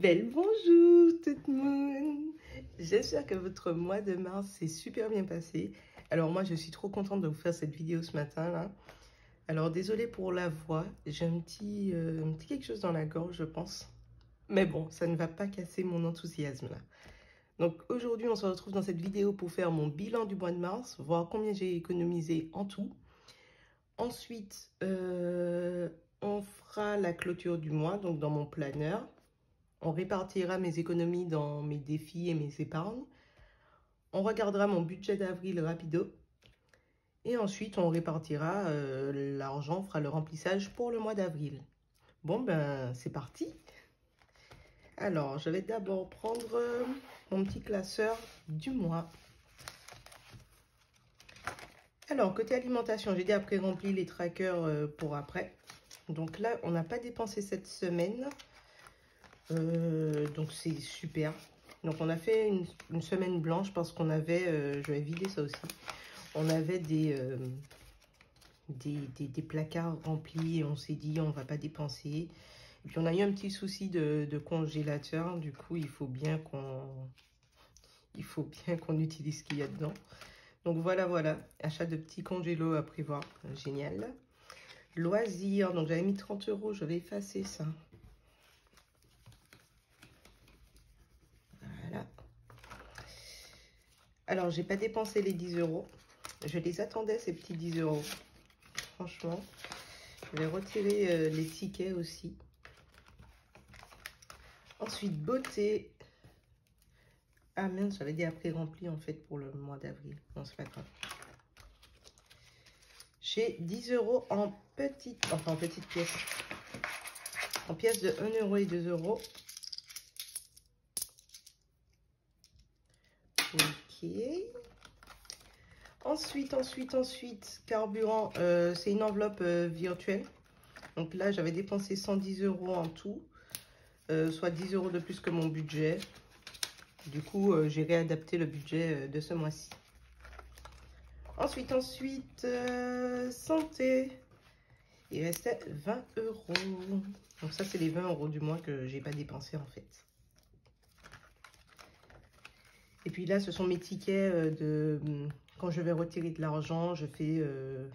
Belle bonjour tout le monde. J'espère que votre mois de mars s'est super bien passé. Alors moi je suis trop contente de vous faire cette vidéo ce matin là. Alors désolée pour la voix, j'ai un petit quelque chose dans la gorge je pense. Mais bon, ça ne va pas casser mon enthousiasme là. Donc aujourd'hui on se retrouve dans cette vidéo pour faire mon bilan du mois de mars, voir combien j'ai économisé en tout. Ensuite, on fera la clôture du mois, donc dans mon planeur. On répartira mes économies dans mes défis et mes épargnes. On regardera mon budget d'avril rapido. Et ensuite, on répartira l'argent, on fera le remplissage pour le mois d'avril. Bon, ben, c'est parti. Alors, je vais d'abord prendre mon petit classeur du mois. Alors, côté alimentation, j'ai déjà pré-rempli les trackers pour après. Donc là, on n'a pas dépensé cette semaine. Donc c'est super. Donc on a fait une semaine blanche parce qu'on avait, je vais vider ça aussi, on avait des placards remplis et on s'est dit on va pas dépenser. Et puis on a eu un petit souci de congélateur, du coup il faut bien qu'on utilise ce qu'il y a dedans. Donc voilà, achat de petits congélos à prévoir, génial. Loisirs, donc j'avais mis 30 €, je vais effacer ça. Alors, j'ai pas dépensé les 10 €. Je les attendais, ces petits 10 €. Franchement, je vais retirer les tickets aussi. Ensuite, beauté. Ah mince, j'avais déjà pré-rempli en fait pour le mois d'avril. Non, c'est pas grave. J'ai 10 € en petite pièces. En pièces de 1 € et 2 €. Ok. Ensuite, carburant, c'est une enveloppe virtuelle. Donc là, j'avais dépensé 110 € en tout, soit 10 € de plus que mon budget. Du coup, j'ai réadapté le budget de ce mois-ci. Ensuite, santé. Il restait 20 €. Donc ça, c'est les 20 € du mois que j'ai pas dépensé en fait. Et puis là, ce sont mes tickets quand je vais retirer de l'argent, je fais,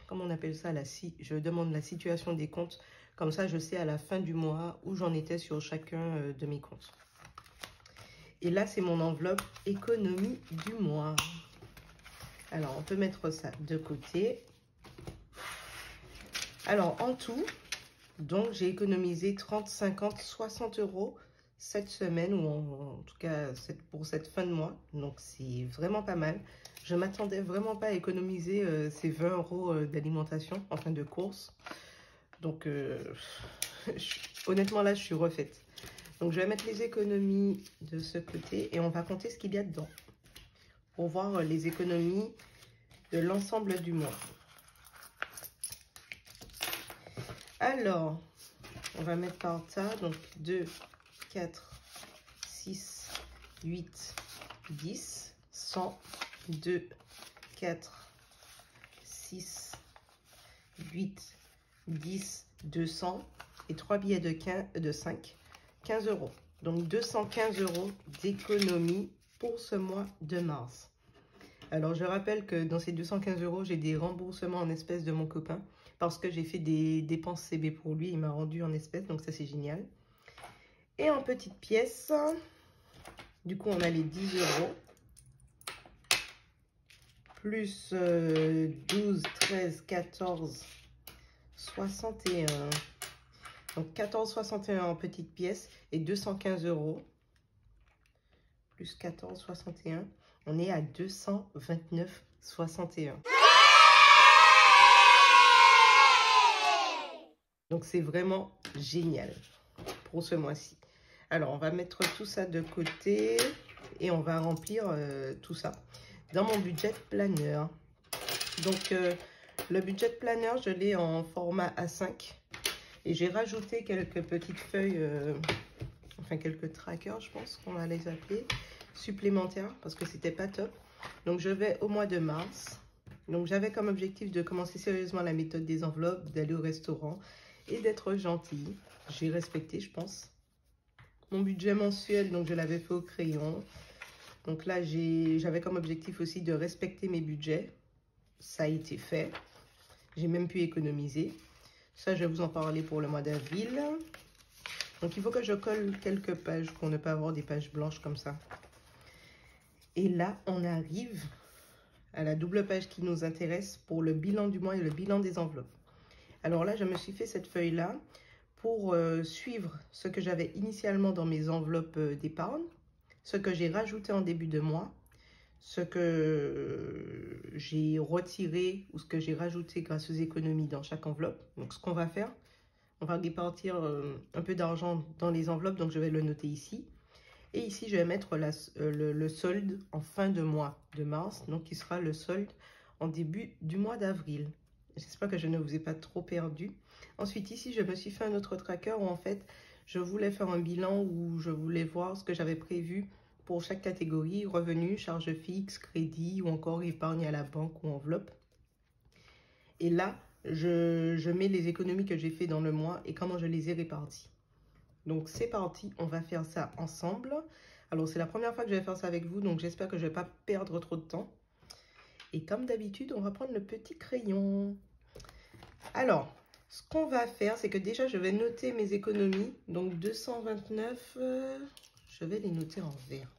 comment on appelle ça, je demande la situation des comptes. Comme ça, je sais à la fin du mois où j'en étais sur chacun de mes comptes. Et là, c'est mon enveloppe économie du mois. Alors, on peut mettre ça de côté. Alors, en tout, donc j'ai économisé 30, 50, 60 € cette semaine, ou en tout cas pour cette fin de mois. Donc c'est vraiment pas mal. Je m'attendais vraiment pas à économiser ces 20 € d'alimentation, enfin de courses. Donc honnêtement là je suis refaite. Donc je vais mettre les économies de ce côté et on va compter ce qu'il y a dedans pour voir les économies de l'ensemble du mois. Alors on va mettre par tas, donc 2, 4, 6, 8, 10, 100, 2, 4, 6, 8, 10, 200 et 3 billets de 5, 15 €. Donc 215 € d'économie pour ce mois de mars. Alors je rappelle que dans ces 215 €, j'ai des remboursements en espèces de mon copain parce que j'ai fait des dépenses CB pour lui, il m'a rendu en espèces, donc ça c'est génial. Et en petites pièces, du coup on a les 10 € plus 12, 13, 14, 61. Donc 14,61 en petites pièces et 215 € plus 14,61. On est à 229,61. Donc c'est vraiment génial pour ce mois-ci. Alors on va mettre tout ça de côté et on va remplir tout ça dans mon budget planner. Donc le budget planner, je l'ai en format A5 et j'ai rajouté quelques petites feuilles, enfin quelques trackers, je pense qu'on va les appeler, supplémentaires parce que c'était pas top. Donc je vais au mois de mars. Donc j'avais comme objectif de commencer sérieusement la méthode des enveloppes, d'aller au restaurant et d'être gentille. J'ai respecté, je pense. mon budget mensuel, donc je l'avais fait au crayon. Donc là, j'avais comme objectif aussi de respecter mes budgets. Ça a été fait. J'ai même pu économiser. Ça, je vais vous en parler pour le mois d'avril. Donc, il faut que je colle quelques pages pour ne pas avoir des pages blanches comme ça. Et là, on arrive à la double page qui nous intéresse pour le bilan du mois et le bilan des enveloppes. Alors là, je me suis fait cette feuille-là pour suivre ce que j'avais initialement dans mes enveloppes d'épargne, ce que j'ai rajouté en début de mois, ce que j'ai retiré ou ce que j'ai rajouté grâce aux économies dans chaque enveloppe. Donc, ce qu'on va faire, on va répartir un peu d'argent dans les enveloppes, donc je vais le noter ici. Et ici, je vais mettre le solde en fin de mois de mars, donc qui sera le solde en début du mois d'avril. J'espère que je ne vous ai pas trop perdu. Ensuite, ici, je me suis fait un autre tracker où en fait, je voulais faire un bilan où je voulais voir ce que j'avais prévu pour chaque catégorie, revenus, charges fixes, crédit ou encore épargne à la banque ou enveloppe. Et là, je mets les économies que j'ai fait dans le mois et comment je les ai réparties. Donc c'est parti, on va faire ça ensemble. Alors c'est la première fois que je vais faire ça avec vous, donc j'espère que je ne vais pas perdre trop de temps. Et comme d'habitude, on va prendre le petit crayon. Alors, ce qu'on va faire, c'est que déjà je vais noter mes économies. Donc 229, je vais les noter en vert.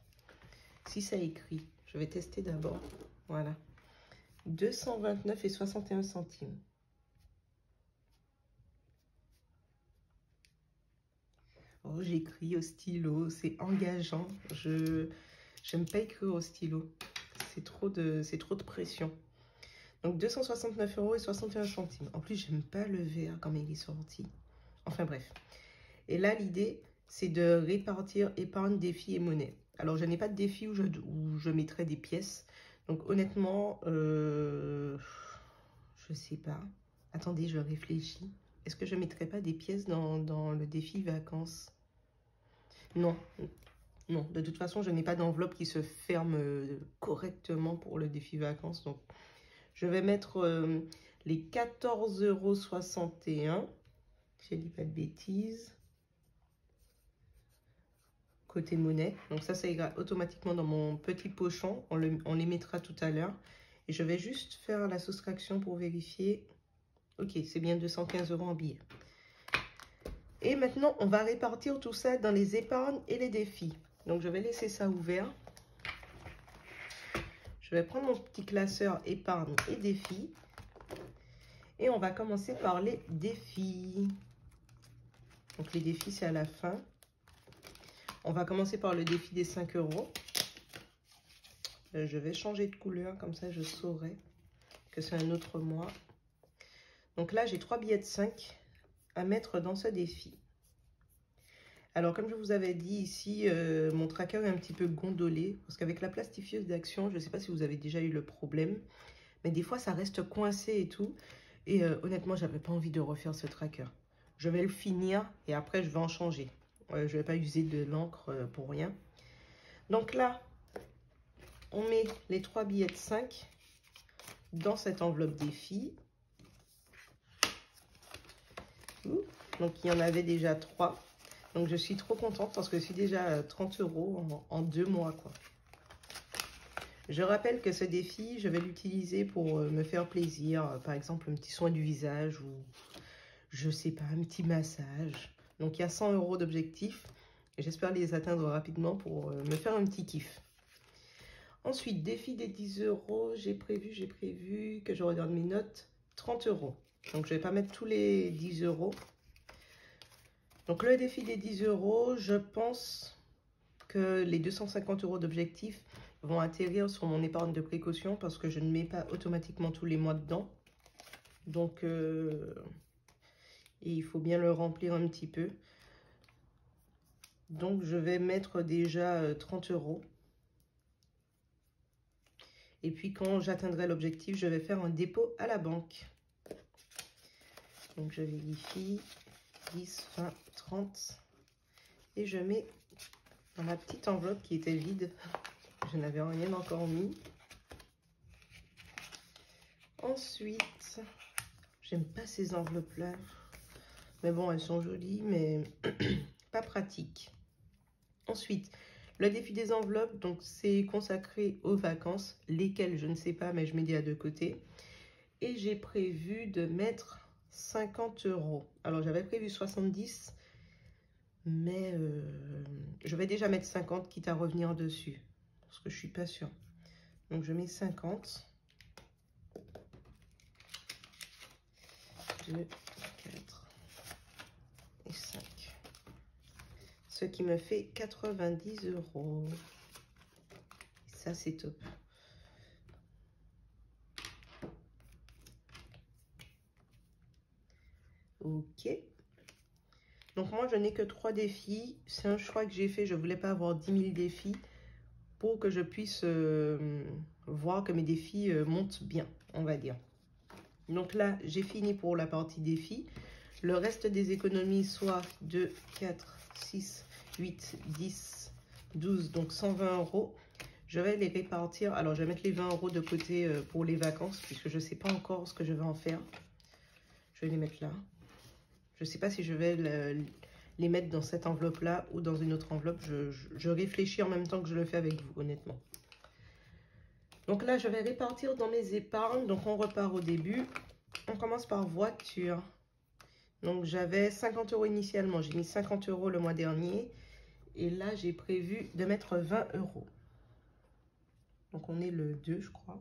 Si ça écrit, je vais tester d'abord. Voilà. 229,61 €. Oh, j'écris au stylo, c'est engageant. Je n'aime pas écrire au stylo. C'est trop de pression. Donc 269,61 €. En plus, j'aime pas le vert comme il est sorti. Enfin bref. Et là, l'idée, c'est de répartir épargne, défi et monnaie. Alors, je n'ai pas de défi où je mettrai des pièces. Donc honnêtement, je sais pas. Attendez, je réfléchis. Est-ce que je ne mettrai pas des pièces dans le défi vacances? Non, non. De toute façon, je n'ai pas d'enveloppe qui se ferme correctement pour le défi vacances. Donc, je vais mettre les 14,61 €. Je ne dis pas de bêtises. Côté monnaie. Donc ça ira automatiquement dans mon petit pochon. On les mettra tout à l'heure. Et je vais juste faire la soustraction pour vérifier. Ok, c'est bien 215 € en billets. Et maintenant, on va répartir tout ça dans les épargnes et les défis. Donc, je vais laisser ça ouvert. Je vais prendre mon petit classeur épargne et défis. Et on va commencer par les défis. Donc, les défis, c'est à la fin. On va commencer par le défi des 5 €. Je vais changer de couleur, comme ça je saurai que c'est un autre mois. Donc là, j'ai 3 billets de 5 à mettre dans ce défi. Alors, comme je vous avais dit ici, mon tracker est un petit peu gondolé. Parce qu'avec la plastifieuse d'Action, je ne sais pas si vous avez déjà eu le problème. Mais des fois, ça reste coincé et tout. Et honnêtement, j'avais pas envie de refaire ce tracker. Je vais le finir et après, je vais en changer. Je ne vais pas user de l'encre pour rien. Donc là, on met les 3 billets de 5 dans cette enveloppe défi. Donc, il y en avait déjà 3. Donc, je suis trop contente parce que c'est déjà 30 € en 2 mois, quoi. Je rappelle que ce défi, je vais l'utiliser pour me faire plaisir. Par exemple, un petit soin du visage ou, je sais pas, un petit massage. Donc, il y a 100 € d'objectif. J'espère les atteindre rapidement pour me faire un petit kiff. Ensuite, défi des 10 €. J'ai prévu que je regarde mes notes. 30 €. Donc, je ne vais pas mettre tous les 10 €. Donc, le défi des 10 €, je pense que les 250 € d'objectif vont atterrir sur mon épargne de précaution parce que je ne mets pas automatiquement tous les mois dedans. Donc, et il faut bien le remplir un petit peu. Donc, je vais mettre déjà 30 €. Et puis, quand j'atteindrai l'objectif, je vais faire un dépôt à la banque. Donc, je vérifie 10, 20, 30. Et je mets dans la petite enveloppe qui était vide. Je n'avais rien encore mis. Ensuite, j'aime pas ces enveloppes-là. Mais bon, elles sont jolies, mais pas pratiques. Ensuite, le défi des enveloppes, donc c'est consacré aux vacances, lesquelles je ne sais pas, mais je mets des de côté. Et j'ai prévu de mettre 50 €. Alors j'avais prévu 70, mais je vais déjà mettre 50, quitte à revenir dessus, parce que je suis pas sûre. Donc je mets 50. 2, 4 et 5. Ce qui me fait 90 €. Et ça, c'est top. Ok. Donc moi, je n'ai que 3 défis. C'est un choix que j'ai fait. Je ne voulais pas avoir 10 000 défis pour que je puisse voir que mes défis montent bien, on va dire. Donc là, j'ai fini pour la partie défis. Le reste des économies, soit 2, 4, 6, 8, 10, 12, donc 120 €. Je vais les répartir. Alors, je vais mettre les 20 € de côté pour les vacances, puisque je ne sais pas encore ce que je vais en faire. Je vais les mettre là. Je ne sais pas si je vais les mettre dans cette enveloppe-là ou dans une autre enveloppe. Je réfléchis en même temps que je le fais avec vous, honnêtement. Donc là, je vais répartir dans mes épargnes. Donc, on repart au début. On commence par voiture. Donc, j'avais 50 € initialement. J'ai mis 50 € le mois dernier. Et là, j'ai prévu de mettre 20 €. Donc, on est le 2, je crois.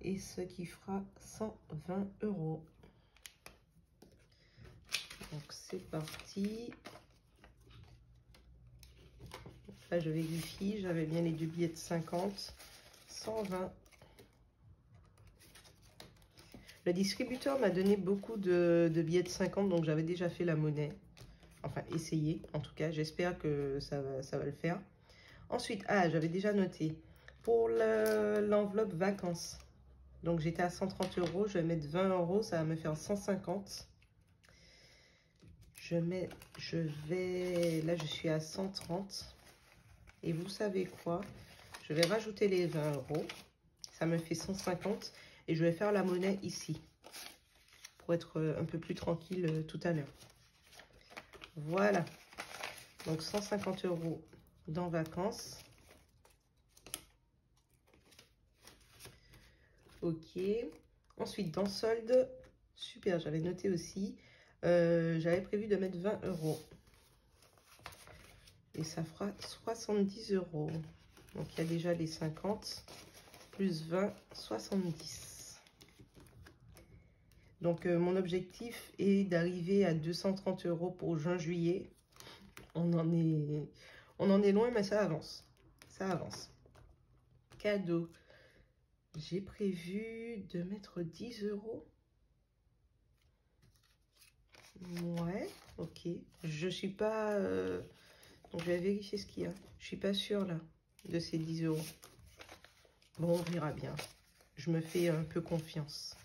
Et ce qui fera 120 €. Donc, c'est parti. Là, je vérifie. J'avais bien les deux billets de 50. 120. Le distributeur m'a donné beaucoup de billets de 50, donc j'avais déjà fait la monnaie. Enfin, essayé, en tout cas. J'espère que ça va le faire. Ensuite, j'avais déjà noté. Pour l'enveloppe vacances, donc j'étais à 130 €. Je vais mettre 20 €, ça va me faire 150. Là, je suis à 130. Et vous savez quoi? Je vais rajouter les 20 €. Ça me fait 150. Et je vais faire la monnaie ici. Pour être un peu plus tranquille tout à l'heure. Voilà. Donc 150 € dans vacances. Ok. Ensuite, dans solde. Super, j'avais noté aussi. J'avais prévu de mettre 20 €. Et ça fera 70 €. Donc, il y a déjà les 50. Plus 20, 70. Donc, mon objectif est d'arriver à 230 € pour juin-juillet. On en est loin, mais ça avance. Ça avance. Cadeau. J'ai prévu de mettre 10 €. Ouais, ok. Je suis pas... Donc, je vais vérifier ce qu'il y a. Je suis pas sûre, là, de ces 10 €. Bon, on verra bien. Je me fais un peu confiance.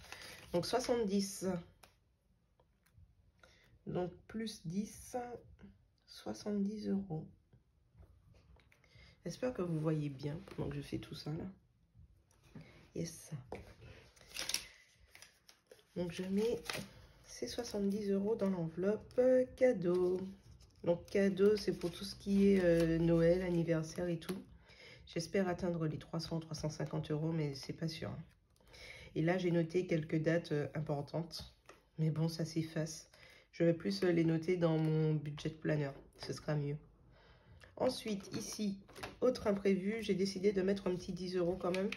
Donc, 70. Donc, plus 10, 70 €. J'espère que vous voyez bien pendant que je fais tout ça, là. Yes. Donc, je mets ces 70 € dans l'enveloppe cadeau. Donc, cadeau, c'est pour tout ce qui est Noël, anniversaire et tout. J'espère atteindre les 300, 350 €, mais c'est pas sûr. Et là, j'ai noté quelques dates importantes. Mais bon, ça s'efface. Je vais plus les noter dans mon budget planner. Ce sera mieux. Ensuite, ici, autre imprévu, j'ai décidé de mettre un petit 10 € quand même.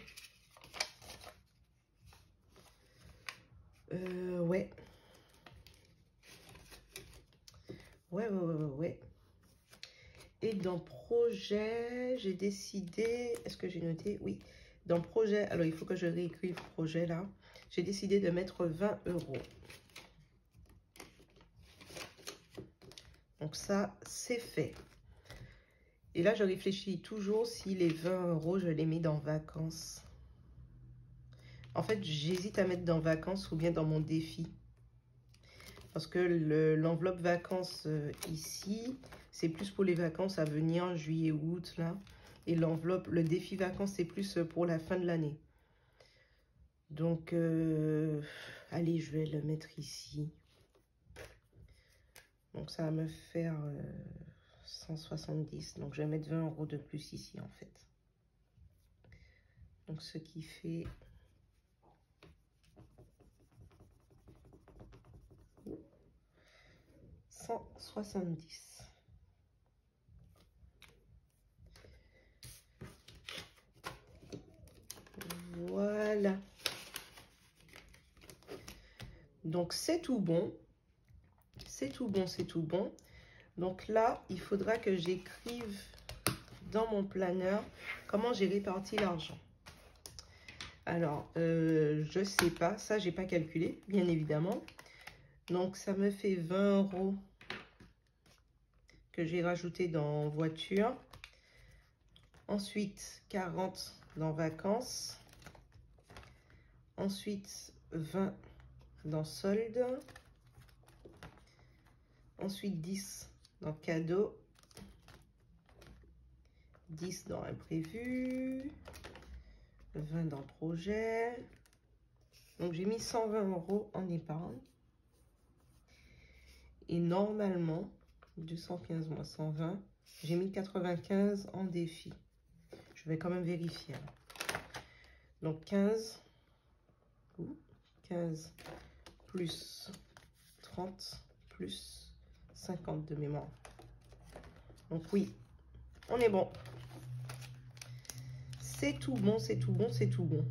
Ouais. Ouais. Et dans projet, j'ai décidé... Est-ce que j'ai noté? Oui. Dans projet, alors il faut que je réécrive projet là. J'ai décidé de mettre 20 €. Donc ça, c'est fait. Et là, je réfléchis toujours si les 20 €, je les mets dans vacances. En fait, j'hésite à mettre dans vacances ou bien dans mon défi. Parce que l'enveloppe vacances ici, c'est plus pour les vacances à venir, juillet, août, là. Et l'enveloppe, le défi vacances, c'est plus pour la fin de l'année. Donc, allez, je vais le mettre ici. Donc ça va me faire 170. Donc je vais mettre 20 € de plus ici en fait. Donc ce qui fait 170. Voilà. Donc c'est tout bon. C'est tout bon, c'est tout bon. Donc là, il faudra que j'écrive dans mon planeur comment j'ai réparti l'argent. Alors, je sais pas, ça j'ai pas calculé, bien évidemment. Donc ça me fait 20 € que j'ai rajouté dans voiture. Ensuite, 40 dans vacances. Ensuite, 20 dans solde. Ensuite, 10 dans cadeau. 10 dans imprévu. 20 dans projet. Donc, j'ai mis 120 € en épargne. Et normalement, 215 moins 120, j'ai mis 95 en défi. Je vais quand même vérifier. Donc, 15 plus 30 plus 50 de mémoire. Donc oui, on est bon. C'est tout bon, c'est tout bon, c'est tout bon.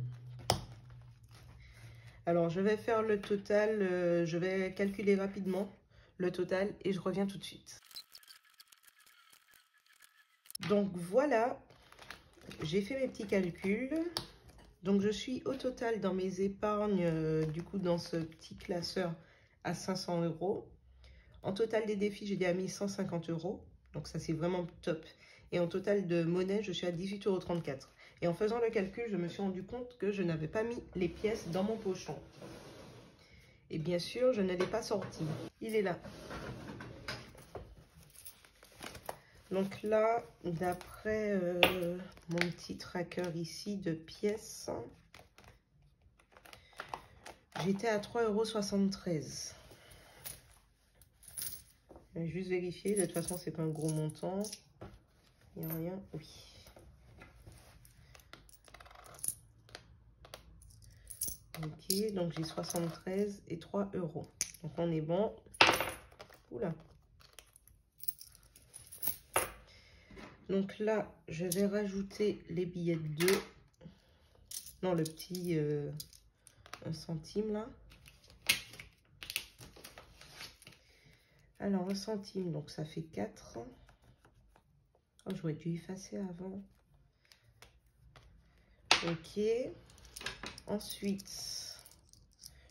Alors, je vais faire le total. Je vais calculer rapidement le total et je reviens tout de suite. Donc voilà, j'ai fait mes petits calculs. Donc je suis au total dans mes épargnes, du coup dans ce petit classeur à 500 €. En total des défis, j'ai déjà mis 150 €. Donc ça c'est vraiment top. Et en total de monnaie, je suis à 18,34 €. Et en faisant le calcul, je me suis rendu compte que je n'avais pas mis les pièces dans mon pochon. Et bien sûr, je ne l'ai pas sorti. Il est là. Donc là, d'après mon petit tracker ici de pièces, j'étais à 3,73 €. Je vais juste vérifier. De toute façon, c'est pas un gros montant. Il n'y a rien. Oui. Ok, donc j'ai 73 et 3 €. Donc on est bon. Oula. Donc là, je vais rajouter les billets de 2. Non, le petit 1 centime là. Alors, 1 centime, donc ça fait 4. Oh, j'aurais dû effacer avant. Ok. Ensuite,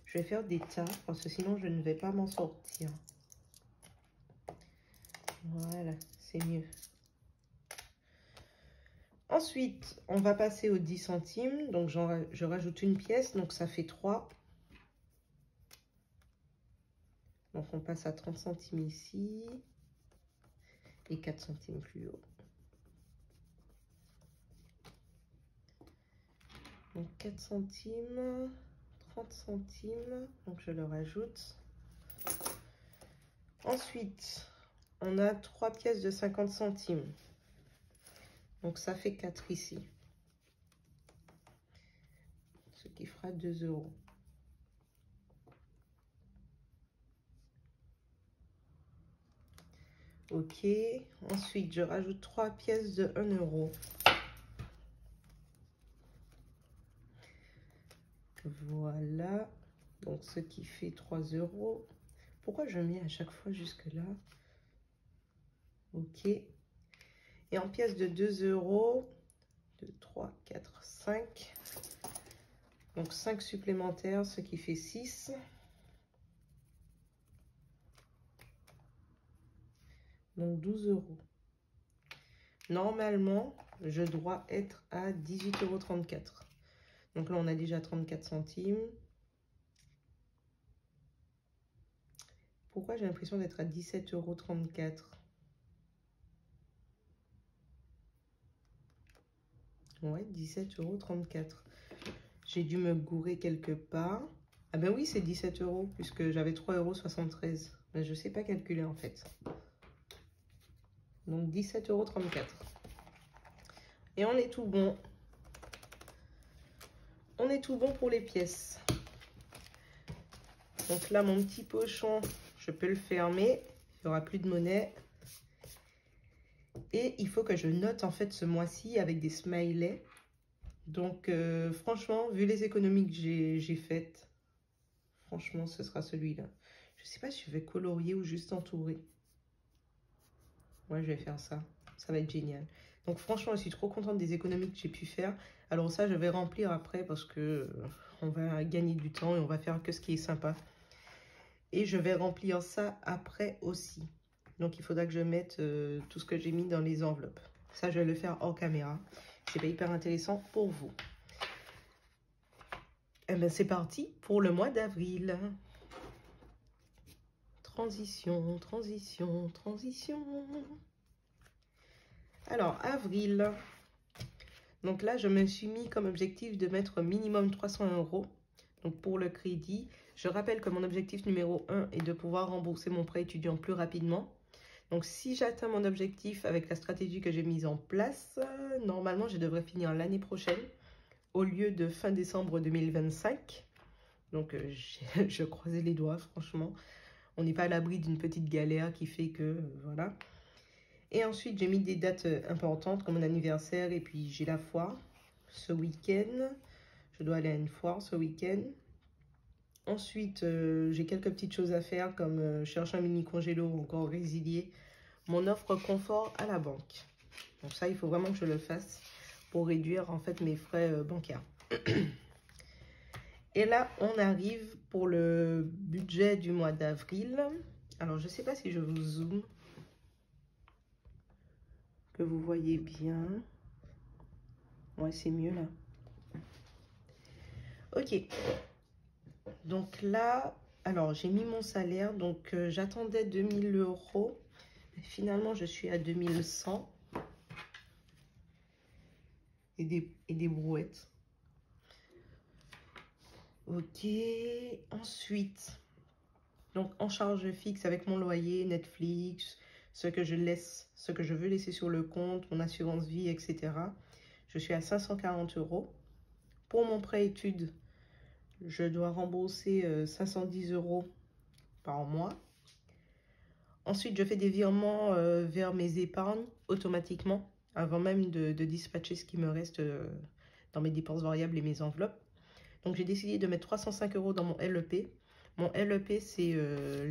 je vais faire des tas parce que sinon, je ne vais pas m'en sortir. Voilà, c'est mieux. Ensuite, on va passer aux 10 centimes. Donc, je rajoute une pièce. Donc, ça fait 3. Donc, on passe à 30 centimes ici. Et 4 centimes plus haut. Donc, 4 centimes, 30 centimes. Donc, je le rajoute. Ensuite, on a 3 pièces de 50 centimes. Donc, ça fait 4 ici. Ce qui fera 2 €. Ok. Ensuite, je rajoute 3 pièces de 1 €. Voilà. Donc, ce qui fait 3 €. Pourquoi je mets à chaque fois jusque-là? Ok. Et en pièces de 2 €, 2, 3, 4, 5. Donc 5 supplémentaires, ce qui fait 6. Donc 12 €. Normalement, je dois être à 18,34 €. Donc là, on a déjà 34 centimes. Pourquoi j'ai l'impression d'être à 17,34 €? Ouais, 17,34 €. J'ai dû me gourer quelque part. Ah ben oui, c'est 17 euros, puisque j'avais 3,73 €. Mais je sais pas calculer en fait. Donc 17,34 €. Et on est tout bon. On est tout bon pour les pièces. Donc là, mon petit pochon, je peux le fermer. Il n'y aura plus de monnaie. Et il faut que je note en fait ce mois-ci avec des smileys. Donc franchement, vu les économies que j'ai faites, franchement, ce sera celui-là. Je sais pas si je vais colorier ou juste entourer. Ouais, je vais faire ça. Ça va être génial. Donc franchement, je suis trop contente des économies que j'ai pu faire. Alors ça, je vais remplir après parce que on va gagner du temps et on va faire que ce qui est sympa. Et je vais remplir ça après aussi. Donc il faudra que je mette tout ce que j'ai mis dans les enveloppes. Ça, je vais le faire hors caméra. C'est pas hyper intéressant pour vous. Et bien c'est parti pour le mois d'avril. Transition, transition, transition. Alors, avril. Donc là, je me suis mis comme objectif de mettre minimum 300 €. Donc pour le crédit, je rappelle que mon objectif numéro 1 est de pouvoir rembourser mon prêt étudiant plus rapidement. Donc si j'atteins mon objectif avec la stratégie que j'ai mise en place, normalement je devrais finir l'année prochaine au lieu de fin décembre 2025. Donc je croisais les doigts, franchement. On n'est pas à l'abri d'une petite galère qui fait que, voilà. Et ensuite, j'ai mis des dates importantes comme mon anniversaire et puis j'ai la foire ce week-end. Je dois aller à une foire ce week-end. Ensuite, j'ai quelques petites choses à faire comme chercher un mini congélo ou encore résilier mon offre confort à la banque. Donc ça, il faut vraiment que je le fasse pour réduire en fait mes frais bancaires. Et là, on arrive pour le budget du mois d'avril. Alors, je ne sais pas si je vous zoome, que vous voyez bien. Ouais, c'est mieux là. Ok. Donc là, alors j'ai mis mon salaire. Donc j'attendais 2000 €. Finalement, je suis à 2100. Et des brouettes. Ok. Ensuite, donc en charge fixe avec mon loyer, Netflix, ce que je veux laisser sur le compte, mon assurance vie, etc. Je suis à 540 €. Pour mon prêt études, je dois rembourser 510 € par mois. Ensuite, je fais des virements vers mes épargnes automatiquement, avant même de dispatcher ce qui me reste dans mes dépenses variables et mes enveloppes. Donc, j'ai décidé de mettre 305 € dans mon LEP. Mon LEP, c'est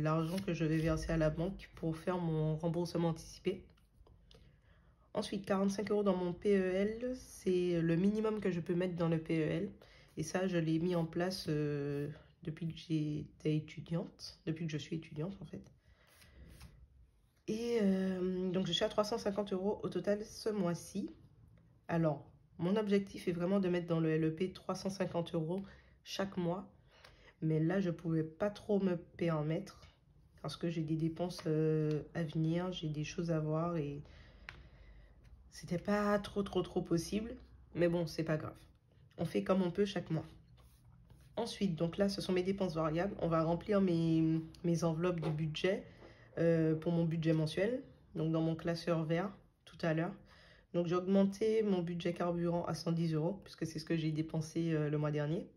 l'argent que je vais verser à la banque pour faire mon remboursement anticipé. Ensuite, 45 € dans mon PEL, c'est le minimum que je peux mettre dans le PEL. Et ça, je l'ai mis en place depuis que j'étais étudiante, depuis que je suis étudiante en fait. Et donc, je suis à 350 € au total ce mois-ci. Alors, mon objectif est vraiment de mettre dans le LEP 350 € chaque mois. Mais là, je ne pouvais pas trop me permettre parce que j'ai des dépenses à venir, j'ai des choses à voir et c'était pas trop possible. Mais bon, c'est pas grave. On fait comme on peut chaque mois. Ensuite, donc là, ce sont mes dépenses variables. On va remplir mes enveloppes du budget pour mon budget mensuel. Donc, dans mon classeur vert, tout à l'heure. Donc, j'ai augmenté mon budget carburant à 110 €, puisque c'est ce que j'ai dépensé le mois dernier.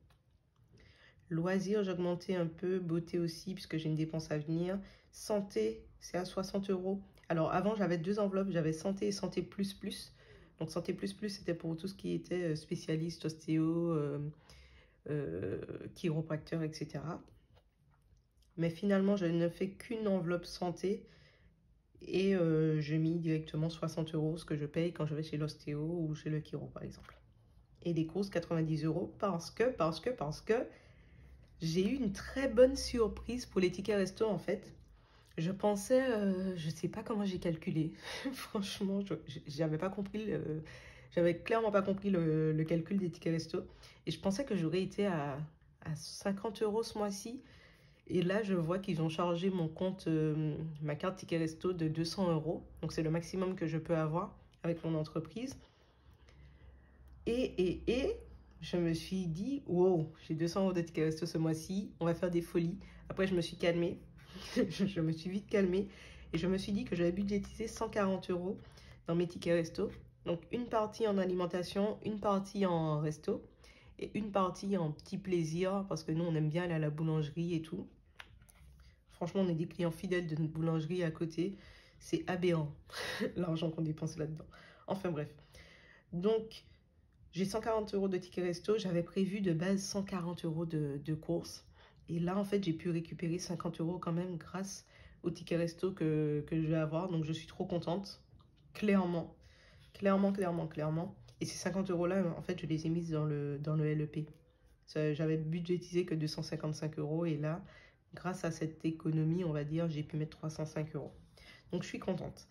Loisirs, j'ai augmenté un peu. Beauté aussi, puisque j'ai une dépense à venir. Santé, c'est à 60 €. Alors, avant, j'avais deux enveloppes. J'avais santé et santé plus plus. Donc, santé plus plus, c'était pour tout ce qui était spécialiste, ostéo, chiropracteur, etc. Mais finalement, je ne fais qu'une enveloppe santé et je mis directement 60 €, ce que je paye quand je vais chez l'ostéo ou chez le chiro, par exemple. Et les courses, 90 € parce que j'ai eu une très bonne surprise pour les tickets resto en fait. Je pensais, je sais pas comment j'ai calculé. Franchement, j'avais pas compris, j'avais clairement pas compris le calcul des tickets resto. Et je pensais que j'aurais été à 50 € ce mois-ci. Et là, je vois qu'ils ont chargé mon compte, ma carte ticket resto de 200 €. Donc, c'est le maximum que je peux avoir avec mon entreprise. Et je me suis dit, wow, j'ai 200 € de tickets resto ce mois-ci, on va faire des folies. Après, je me suis calmée, je me suis vite calmée et je me suis dit que j'avais budgétisé 140 € dans mes tickets resto. Donc, une partie en alimentation, une partie en resto et une partie en petit plaisir parce que nous, on aime bien aller à la boulangerie et tout. Franchement, on est des clients fidèles de notre boulangerie à côté. C'est aberrant, l'argent qu'on dépense là-dedans. Enfin bref. Donc, j'ai 140 € de tickets resto. J'avais prévu de base 140 € de courses. Et là, en fait, j'ai pu récupérer 50 € quand même grâce au ticket resto que je vais avoir. Donc, je suis trop contente. Clairement. Clairement. Et ces 50 € là, en fait, je les ai mises dans le LEP. J'avais budgétisé que 255 € et là, grâce à cette économie, on va dire, j'ai pu mettre 305 €. Donc, je suis contente.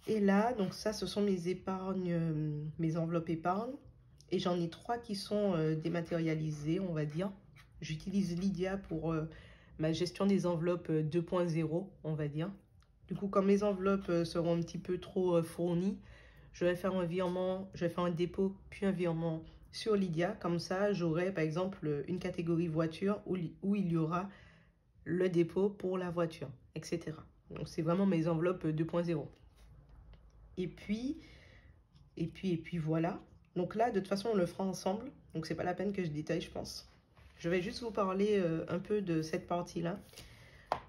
Et là, donc ça, ce sont mes épargnes, mes enveloppes épargnes. Et j'en ai 3 qui sont dématérialisées, on va dire. J'utilise Lydia pour ma gestion des enveloppes 2.0, on va dire. Du coup, quand mes enveloppes seront un petit peu trop fournies, je vais faire un virement, je vais faire un dépôt, puis un virement sur Lydia. Comme ça, j'aurai par exemple une catégorie voiture où il y aura le dépôt pour la voiture, etc. Donc, c'est vraiment mes enveloppes 2.0. Et puis voilà. Donc là, de toute façon, on le fera ensemble. Donc, c'est pas la peine que je détaille, je pense. Je vais juste vous parler un peu de cette partie-là.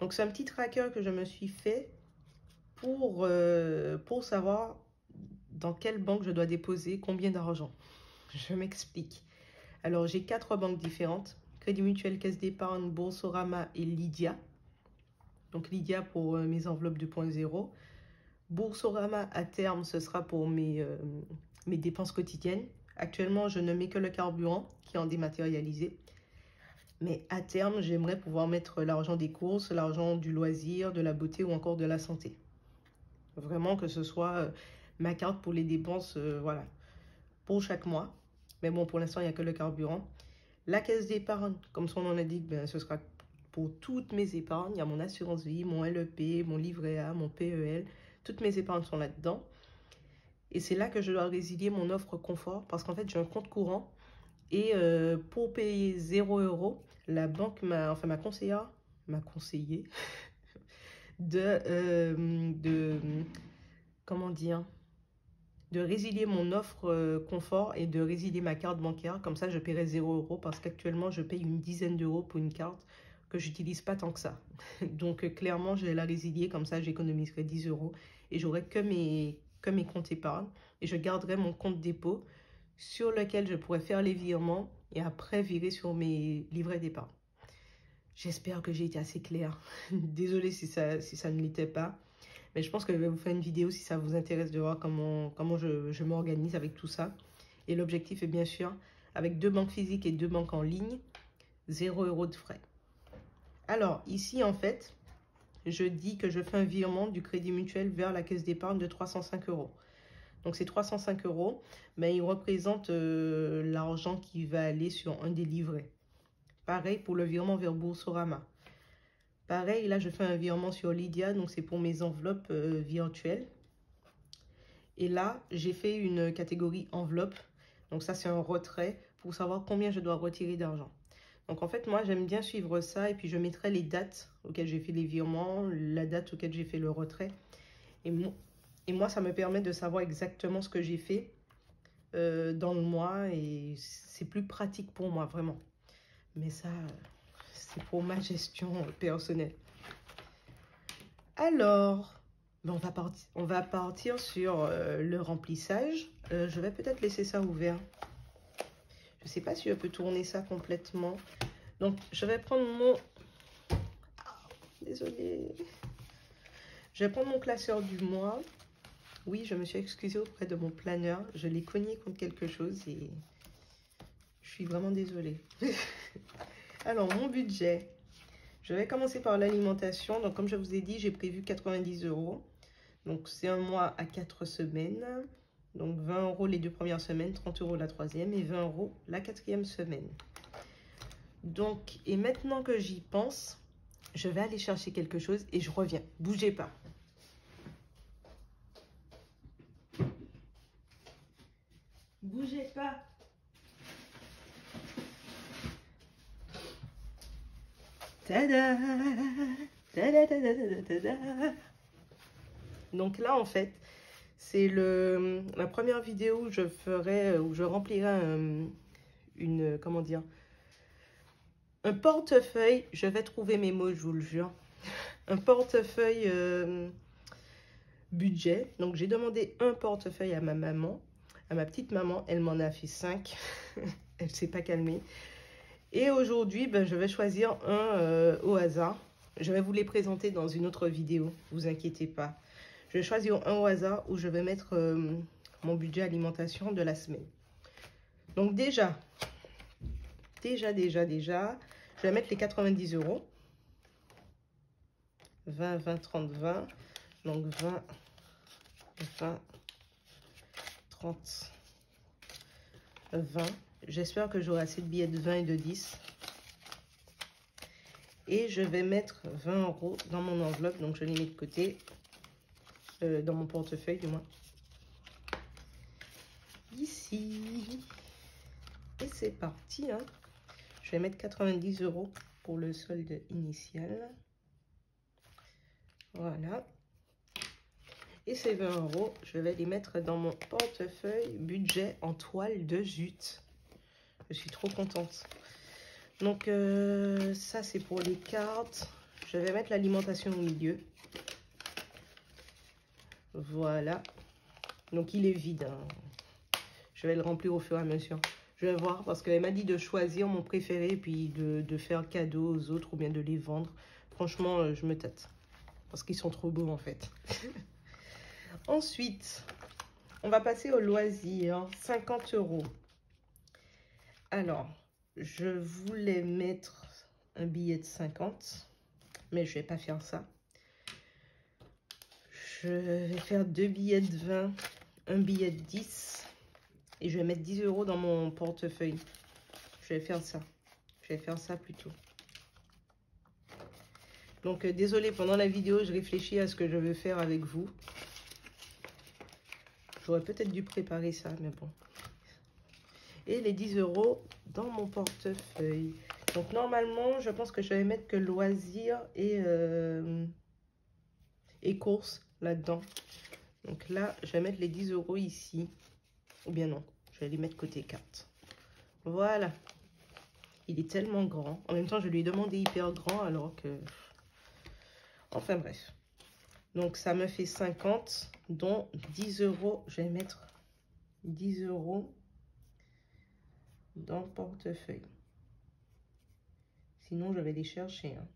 Donc, c'est un petit tracker que je me suis fait pour savoir dans quelle banque je dois déposer combien d'argent. Je m'explique. Alors, j'ai 4 banques différentes. Crédit Mutuel, Caisse d'Épargne, Boursorama et Lydia. Donc, Lydia pour mes enveloppes 2.0. Boursorama, à terme, ce sera pour mes dépenses quotidiennes. Actuellement, je ne mets que le carburant qui est en dématérialisé. Mais à terme, j'aimerais pouvoir mettre l'argent des courses, l'argent du loisir, de la beauté ou encore de la santé. Vraiment que ce soit ma carte pour les dépenses, voilà, pour chaque mois. Mais bon, pour l'instant, il n'y a que le carburant. La caisse d'épargne, comme son nom l'indique, ben, ce sera pour toutes mes épargnes. Il y a mon assurance vie, mon LEP, mon livret A, mon PEL. Toutes mes épargnes sont là-dedans. Et c'est là que je dois résilier mon offre confort parce qu'en fait, j'ai un compte courant. Et pour payer 0 €, la banque m'a conseillé comment dire, de résilier mon offre confort et de résilier ma carte bancaire. Comme ça, je paierai 0 € parce qu'actuellement, je paye une dizaine d'euros pour une carte que j'utilise pas tant que ça. Donc, clairement, je vais la résilier. Comme ça, j'économiserai 10 € et j'aurai que mes comptes épargne. Et je garderai mon compte dépôt sur lequel je pourrais faire les virements et après virer sur mes livrets d'épargne. J'espère que j'ai été assez claire. Désolée si ça ne l'était pas. Mais je pense que je vais vous faire une vidéo si ça vous intéresse de voir comment je m'organise avec tout ça. Et l'objectif est bien sûr, avec 2 banques physiques et 2 banques en ligne, 0 € de frais. Alors, ici, en fait, je dis que je fais un virement du Crédit Mutuel vers la caisse d'épargne de 305 €. Donc, ces 305 €, mais ils représentent l'argent qui va aller sur un des livrets. Pareil pour le virement vers Boursorama. Pareil, là, je fais un virement sur Lydia, donc c'est pour mes enveloppes virtuelles. Et là, j'ai fait une catégorie enveloppe. Donc ça, c'est un retrait pour savoir combien je dois retirer d'argent. Donc en fait, moi, j'aime bien suivre ça et puis je mettrai les dates auxquelles j'ai fait les virements, la date auquel j'ai fait le retrait. Et moi, ça me permet de savoir exactement ce que j'ai fait dans le mois et c'est plus pratique pour moi, vraiment. Mais ça, c'est pour ma gestion personnelle. Alors, ben on va partir sur le remplissage. Je vais peut-être laisser ça ouvert. Je ne sais pas si je peux tourner ça complètement. Donc, je vais prendre mon... Désolée. Je vais prendre mon classeur du mois. Oui, je me suis excusée auprès de mon planeur. Je l'ai cogné contre quelque chose et je suis vraiment désolée. Alors, mon budget. Je vais commencer par l'alimentation. Donc, comme je vous ai dit, j'ai prévu 90 €. Donc, c'est un mois à 4 semaines. Donc, 20 € les 2 premières semaines, 30 € la 3e et 20 € la 4e semaine. Donc, et maintenant que j'y pense, je vais aller chercher quelque chose et je reviens. Bougez pas. Bougez pas. Tada! Tada, tada, tada, tada. Donc là, en fait, c'est la première vidéo où je ferai, où je remplirai comment dire, un portefeuille. Je vais trouver mes mots, je vous le jure. Un portefeuille budget. Donc j'ai demandé un portefeuille à ma maman, à ma petite maman. Elle m'en a fait 5. Elle s'est pas calmée. Et aujourd'hui, ben, je vais choisir un au hasard. Je vais vous les présenter dans une autre vidéo, vous inquiétez pas. Je vais choisir un au hasard où je vais mettre mon budget alimentation de la semaine. Donc déjà, je vais mettre les 90 €. 20, 20, 30, 20. Donc 20, 20, 30, 20. J'espère que j'aurai assez de billets de 20 et de 10. Et je vais mettre 20 € dans mon enveloppe. Donc je les mets de côté. Dans mon portefeuille du moins. Ici. Et c'est parti. Hein. Je vais mettre 90 € pour le solde initial. Voilà. Et ces 20 €, je vais les mettre dans mon portefeuille budget en toile de jute. Je suis trop contente. Donc ça c'est pour les cartes. Je vais mettre l'alimentation au milieu. Voilà. Donc il est vide. Hein. Je vais le remplir au fur et à mesure. Je vais voir parce qu'elle m'a dit de choisir mon préféré puis de faire cadeau aux autres ou bien de les vendre. Franchement, je me tâte. Parce qu'ils sont trop beaux en fait. Ensuite, on va passer au loisir. 50 €. Alors, je voulais mettre un billet de 50. Mais je ne vais pas faire ça. Je vais faire 2 billets de 20. Un billet de 10. Et je vais mettre 10 € dans mon portefeuille. Je vais faire ça. Je vais faire ça plutôt. Donc, désolé, pendant la vidéo, je réfléchis à ce que je veux faire avec vous. J'aurais peut-être dû préparer ça, mais bon. Et les 10 € dans mon portefeuille. Donc, normalement, je pense que je vais mettre que loisirs et courses là-dedans. Donc là, je vais mettre les 10 € ici. Ou bien non, je vais les mettre côté carte. Voilà. Il est tellement grand. En même temps, je lui ai demandé hyper grand alors que... Enfin bref. Donc ça me fait 50, dont 10 €. Je vais mettre 10 € dans le portefeuille. Sinon, je vais les chercher. Hein.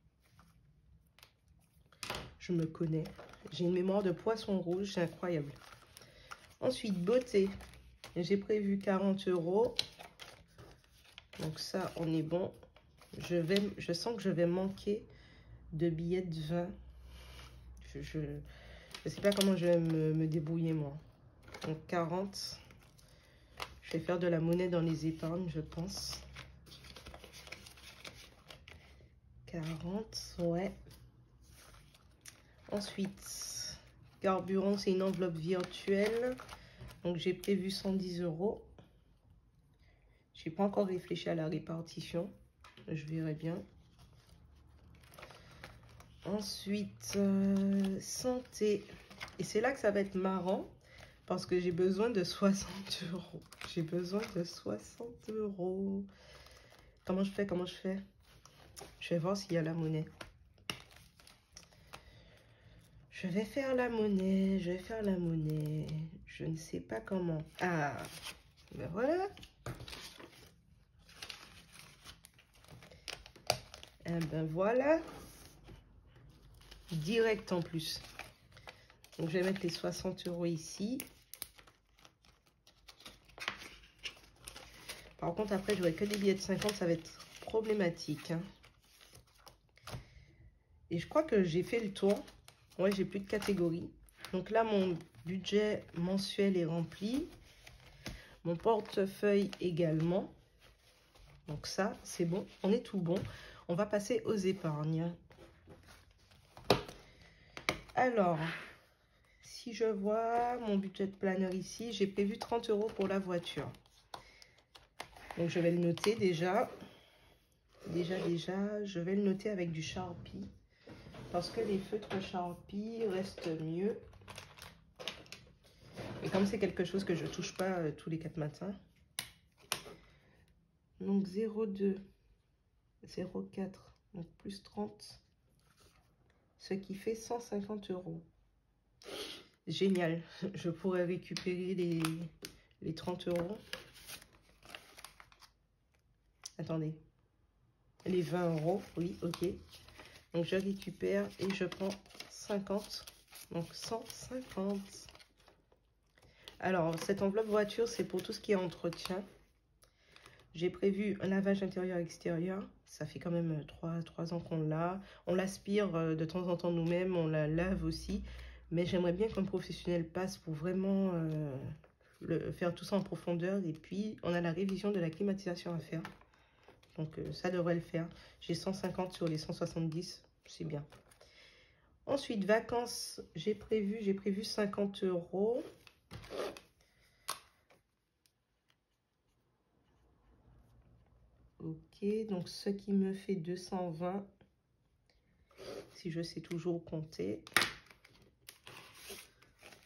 Je me connais. J'ai une mémoire de poisson rouge, c'est incroyable. Ensuite, beauté. J'ai prévu 40 €. Donc ça, on est bon. Je sens que je vais manquer de billets de 20. Je ne sais pas comment je vais me débrouiller, moi. Donc 40. Je vais faire de la monnaie dans les épargnes, je pense. 40, ouais. Ensuite, carburant, c'est une enveloppe virtuelle. Donc, j'ai prévu 110 €. Je n'ai pas encore réfléchi à la répartition. Je verrai bien. Ensuite, santé. Et c'est là que ça va être marrant. Parce que j'ai besoin de 60 €. J'ai besoin de 60 €. Comment je fais? Comment je fais? Je vais voir s'il y a la monnaie. Je vais faire la monnaie. Je vais faire la monnaie. Je ne sais pas comment. Ah, ben voilà. Eh ben voilà. Direct en plus. Donc, je vais mettre les 60 € ici. Par contre, après, j'aurai que des billets de 50. Ça va être problématique. Hein. Et je crois que j'ai fait le tour. Ouais, j'ai plus de catégories. Donc là, mon budget mensuel est rempli. Mon portefeuille également. Donc ça, c'est bon. On est tout bon. On va passer aux épargnes. Alors, si je vois mon budget de planeur ici, j'ai prévu 30 € pour la voiture. Donc, je vais le noter déjà. Déjà, je vais le noter avec du Sharpie. Parce que les feutres Sharpie restent mieux. Et comme c'est quelque chose que je touche pas tous les 4 matins. Donc 0,2, 0,4, donc plus 30. Ce qui fait 150 €. Génial. Je pourrais récupérer les 30 €. Attendez. Les 20 €, oui, ok. Donc je récupère et je prends 50. Donc 150. Alors, cette enveloppe voiture, c'est pour tout ce qui est entretien. J'ai prévu un lavage intérieur-extérieur. Ça fait quand même 3 ans qu'on l'a. On l'aspire de temps en temps nous-mêmes. On la lave aussi. Mais j'aimerais bien qu'un professionnel passe pour vraiment faire tout ça en profondeur. Et puis, on a la révision de la climatisation à faire. Donc, ça devrait le faire. J'ai 150 sur les 170. C'est bien. Ensuite, vacances, j'ai prévu 50 €. Ok, donc ce qui me fait 220, si je sais toujours compter.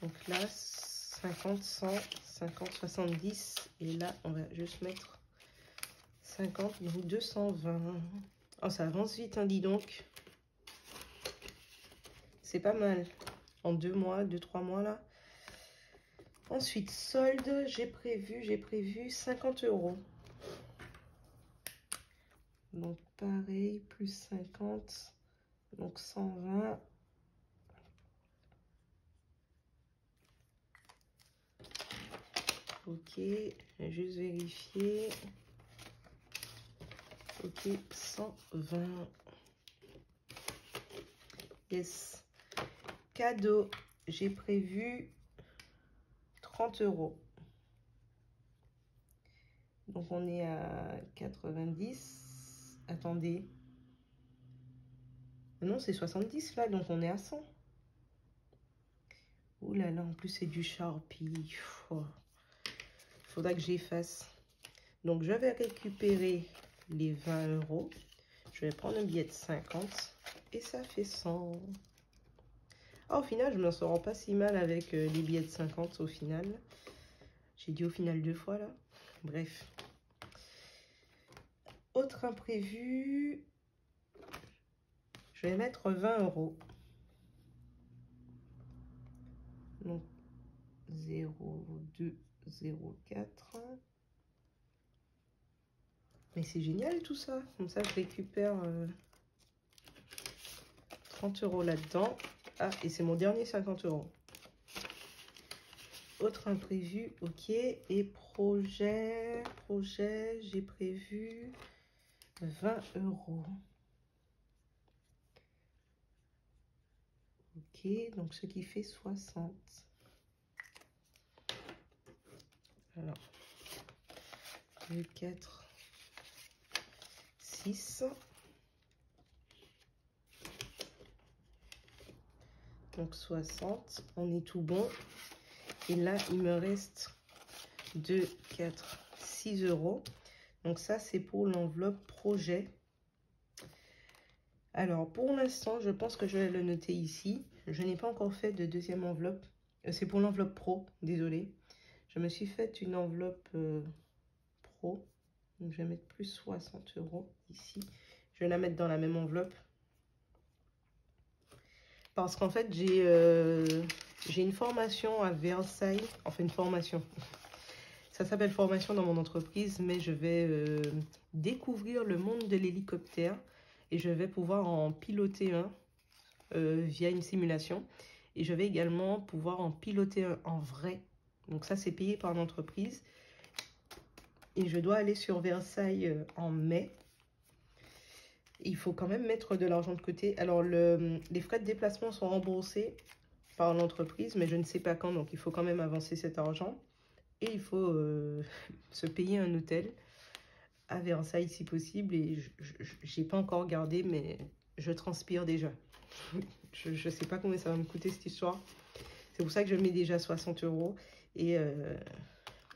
Donc là, 50, 100, 50, 70. Et là, on va juste mettre 50, donc 220. Oh, ça avance vite, hein, dis donc. C'est pas mal. En 2 mois, 2-3 mois, là. Ensuite, solde, j'ai prévu 50 €. Donc, pareil, plus 50. Donc, 120. Ok, je vais juste vérifier. Ok, 120. Yes. Cadeau, j'ai prévu 30 €. Donc on est à 90. Attendez. Non, c'est 70 là, donc on est à 100. Ouh là là, en plus c'est du Sharpie. Oh. Faudra que j'efface. Donc je vais récupérer les 20 €. Je vais prendre un billet de 50 et ça fait 100. Ah, au final, je ne m'en sors pas si mal avec les billets de 50 au final. J'ai dit au final 2 fois là. Bref. Autre imprévu. Je vais mettre 20 €. Donc 0,2, 0,4. Mais c'est génial tout ça. Comme ça, je récupère 30 € là-dedans. Ah, et c'est mon dernier 50 €. Autre imprévu, ok. Et projet, j'ai prévu 20 €. Ok, donc ce qui fait 60. Alors, 2, 4, 6. Donc 60, on est tout bon. Et là, il me reste 2, 4, 6 €. Donc ça, c'est pour l'enveloppe projet. Alors, pour l'instant, je pense que je vais le noter ici. Je n'ai pas encore fait de deuxième enveloppe. C'est pour l'enveloppe pro, désolé. Je me suis fait une enveloppe pro. Donc, je vais mettre plus 60 € ici. Je vais la mettre dans la même enveloppe. Parce qu'en fait, j'ai une formation à Versailles. Enfin, une formation. Ça s'appelle formation dans mon entreprise, mais je vais découvrir le monde de l'hélicoptère. Et je vais pouvoir en piloter un via une simulation. Et je vais également pouvoir en piloter un en vrai. Donc ça, c'est payé par l'entreprise. Et je dois aller sur Versailles en mai. Il faut quand même mettre de l'argent de côté. Alors, les frais de déplacement sont remboursés par l'entreprise, mais je ne sais pas quand. Donc, il faut quand même avancer cet argent. Et il faut se payer un hôtel à Versailles si possible. Et je n'ai pas encore regardé, mais je transpire déjà. Je ne sais pas combien ça va me coûter cette histoire. C'est pour ça que je mets déjà 60 €. Et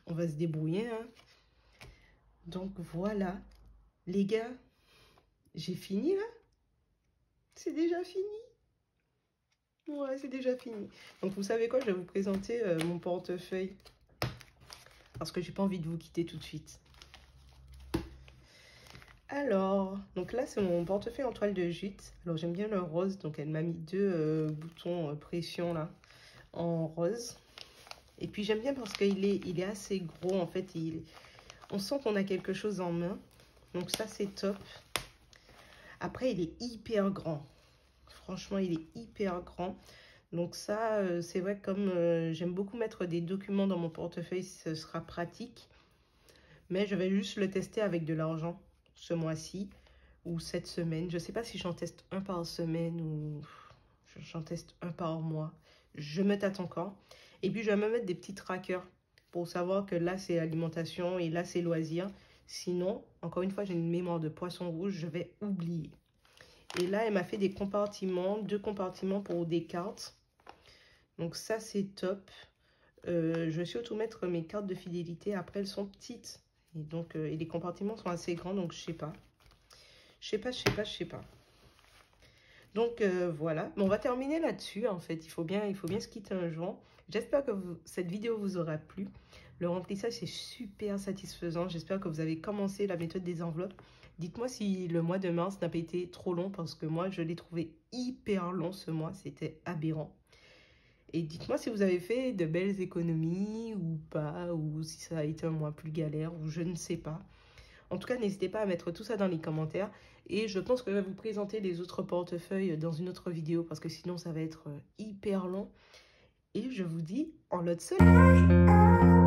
on va se débrouiller. Hein. Donc voilà, les gars, J'ai fini là? C'est déjà fini? Ouais, c'est déjà fini. Donc vous savez quoi, je vais vous présenter mon portefeuille. Parce que j'ai pas envie de vous quitter tout de suite. Alors, donc là c'est mon portefeuille en toile de jute. Alors j'aime bien le rose, donc elle m'a mis deux boutons pression là, en rose. Et puis j'aime bien parce qu'il est assez gros en fait. On sent qu'on a quelque chose en main. Donc ça c'est top. Après il est hyper grand. Franchement il est hyper grand. Donc ça c'est vrai, comme j'aime beaucoup mettre des documents dans mon portefeuille, ce sera pratique. Mais je vais juste le tester avec de l'argent ce mois-ci ou cette semaine. Je ne sais pas si j'en teste un par semaine ou j'en teste un par mois. Je me tâte encore. Et puis je vais me mettre des petits trackers pour savoir que là c'est alimentation et là c'est loisirs. Sinon, encore une fois, j'ai une mémoire de poisson rouge, je vais oublier. Et là, elle m'a fait des compartiments, 2 compartiments pour des cartes. Donc ça c'est top. Je vais surtout mettre mes cartes de fidélité. Après, elles sont petites. Et donc, et les compartiments sont assez grands, donc je sais pas. Je sais pas. Donc, voilà. Mais on va terminer là-dessus, en fait. Il faut bien se quitter un jour. J'espère que cette vidéo vous aura plu. Le remplissage, c'est super satisfaisant. J'espère que vous avez commencé la méthode des enveloppes. Dites-moi si le mois de mars n'a pas été trop long, parce que moi, je l'ai trouvé hyper long ce mois. C'était aberrant. Et dites-moi si vous avez fait de belles économies ou pas, ou si ça a été un mois plus galère, ou je ne sais pas. En tout cas, n'hésitez pas à mettre tout ça dans les commentaires. Et je pense que je vais vous présenter les autres portefeuilles dans une autre vidéo, parce que sinon ça va être hyper long. Et je vous dis en lot de soleil.